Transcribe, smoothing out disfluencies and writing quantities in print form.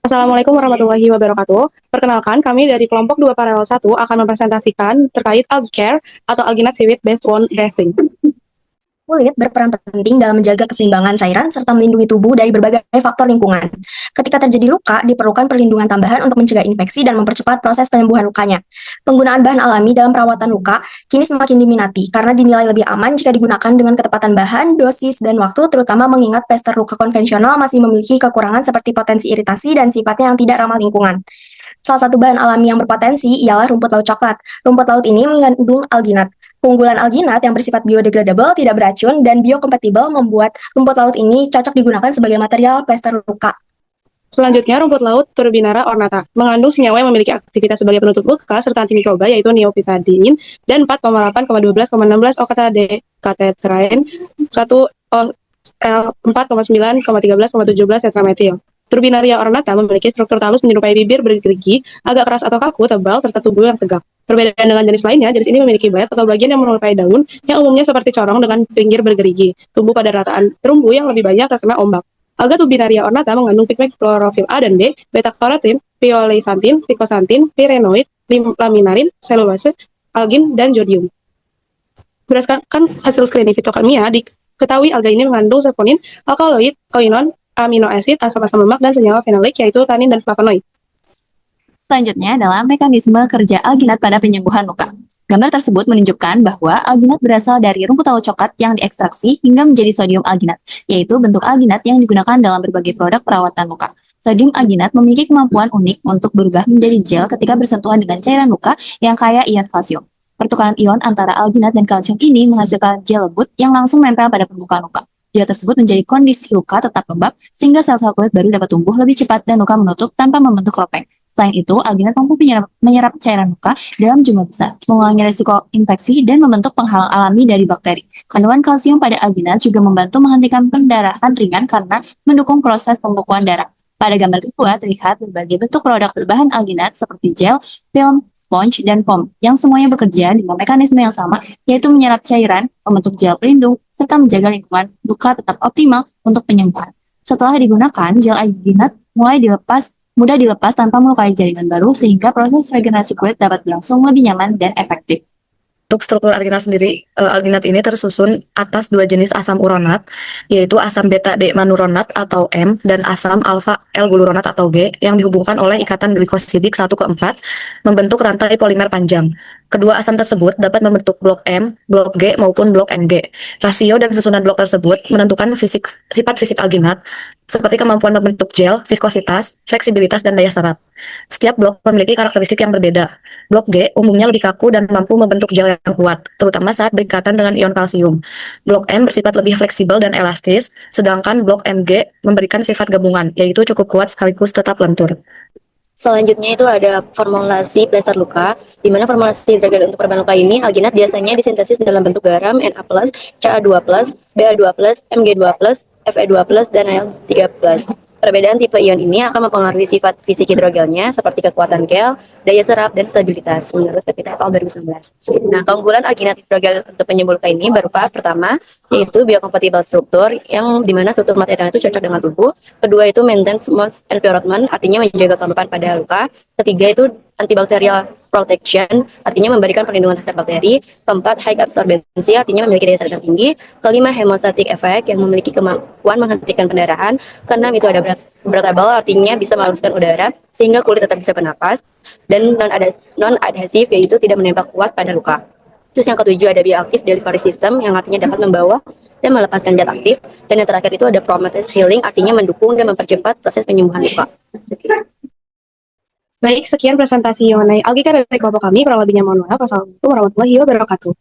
Assalamualaikum warahmatullahi wabarakatuh. Perkenalkan, kami dari kelompok 2 Paralel 1 akan mempresentasikan terkait AlgiCare atau Alginat Seaweed Based on Dressing. Kulit berperan penting dalam menjaga keseimbangan cairan serta melindungi tubuh dari berbagai faktor lingkungan. Ketika terjadi luka, diperlukan perlindungan tambahan untuk mencegah infeksi dan mempercepat proses penyembuhan lukanya. Penggunaan bahan alami dalam perawatan luka kini semakin diminati karena dinilai lebih aman jika digunakan dengan ketepatan bahan, dosis, dan waktu, terutama mengingat plester luka konvensional masih memiliki kekurangan seperti potensi iritasi dan sifatnya yang tidak ramah lingkungan. Salah satu bahan alami yang berpotensi ialah rumput laut coklat. Rumput laut ini mengandung alginat. Keunggulan alginat yang bersifat biodegradable, tidak beracun, dan biokompatibel membuat rumput laut ini cocok digunakan sebagai material plester luka. Selanjutnya, rumput laut Turbinara ornata mengandung senyawa yang memiliki aktivitas sebagai penutup luka serta antimikroba yaitu neophytadin dan 4,8,12,16 okatadekatetraen 1L4,9,13,17 tetrametil. Turbinaria ornata memiliki struktur talus menyerupai bibir bergerigi, agak keras atau kaku, tebal, serta tubuh yang tegak. Perbedaan dengan jenis lainnya, jenis ini memiliki bayat atau bagian yang menyerupai daun, yang umumnya seperti corong dengan pinggir bergerigi, tumbuh pada rataan terumbu yang lebih banyak terkena ombak. Alga Turbinaria ornata mengandung pigmen klorofil A dan B, beta-karotin, pioleisantin, pikosantin, pirenoid, laminarin, selulose, algin, dan jodium. Berdasarkan hasil screening fitokimia, diketahui alga ini mengandung saponin, alkaloid, koinon, amino acid, asam-asam lemak, dan senyawa fenolik yaitu tanin dan flavonoid. Selanjutnya adalah mekanisme kerja alginat pada penyembuhan luka. Gambar tersebut menunjukkan bahwa alginat berasal dari rumput laut coklat yang diekstraksi hingga menjadi sodium alginat, yaitu bentuk alginat yang digunakan dalam berbagai produk perawatan luka. Sodium alginat memiliki kemampuan unik untuk berubah menjadi gel ketika bersentuhan dengan cairan luka yang kaya ion kalsium. Pertukaran ion antara alginat dan kalsium ini menghasilkan gel lembut yang langsung menempel pada permukaan luka. Gel tersebut menjadi kondisi luka tetap lembab sehingga sel-sel kulit baru dapat tumbuh lebih cepat dan luka menutup tanpa membentuk lopeng. Selain itu, alginat mampu menyerap cairan luka dalam jumlah besar, mengurangi risiko infeksi dan membentuk penghalang alami dari bakteri. Kandungan kalsium pada alginat juga membantu menghentikan pendarahan ringan karena mendukung proses pembekuan darah. Pada gambar kedua terlihat berbagai bentuk produk berbahan alginat seperti gel, film, sponge, dan foam yang semuanya bekerja dengan mekanisme yang sama, yaitu menyerap cairan, membentuk gel pelindung, serta menjaga lingkungan luka tetap optimal untuk penyembuhan. Setelah digunakan, gel alginat mudah dilepas tanpa melukai jaringan baru sehingga proses regenerasi kulit dapat berlangsung lebih nyaman dan efektif. Untuk struktur alginat sendiri, alginat ini tersusun atas dua jenis asam uronat, yaitu asam beta-D-manuronat atau M dan asam alfa-L-gluronat atau G yang dihubungkan oleh ikatan glikosidik 1:4 membentuk rantai polimer panjang. Kedua asam tersebut dapat membentuk blok M, blok G maupun blok Mg. Rasio dan susunan blok tersebut menentukan sifat fisik alginat, seperti kemampuan membentuk gel, viskositas, fleksibilitas, dan daya serap. Setiap blok memiliki karakteristik yang berbeda. Blok G umumnya lebih kaku dan mampu membentuk gel yang kuat, terutama saat berikatan dengan ion kalsium. Blok M bersifat lebih fleksibel dan elastis, sedangkan blok Mg memberikan sifat gabungan, yaitu cukup kuat sekaligus tetap lentur. Selanjutnya itu ada formulasi plester luka, di mana formulasi derajat untuk perban luka ini, alginat biasanya disintesis dalam bentuk garam, Na+, Ca2+, Ba2+, Mg2+, Fe2+, dan Al3+. Perbedaan tipe ion ini akan mempengaruhi sifat fisik hidrogelnya seperti kekuatan gel, daya serap, dan stabilitas menurut PPT tahun 2019. Nah, keunggulan alginat hidrogel untuk penyembuh luka ini berupa pertama, yaitu biokompatibel struktur, yang dimana struktur material itu cocok dengan tubuh. Kedua itu maintenance most environment, artinya menjaga kelembapan pada luka. Ketiga itu antibacterial protection, artinya memberikan perlindungan terhadap bakteri. Keempat, high absorbency, artinya memiliki daya saring yang tinggi. Kelima, hemostatic effect, yang memiliki kemampuan menghentikan pendarahan. Keenam, itu ada breathable, artinya bisa melarutkan udara sehingga kulit tetap bisa bernapas. Dan non-adhesif, yaitu tidak menembak kuat pada luka. Terus yang ketujuh ada bioactive delivery system, yang artinya dapat membawa dan melepaskan zat aktif. Dan yang terakhir itu ada promoted healing, artinya mendukung dan mempercepat proses penyembuhan luka. Baik, sekian presentasi mengenai AlgiCare dari kelompok kami. Kurang lebihnya mohon maaf. Wassalamualaikum warahmatullahi wabarakatuh.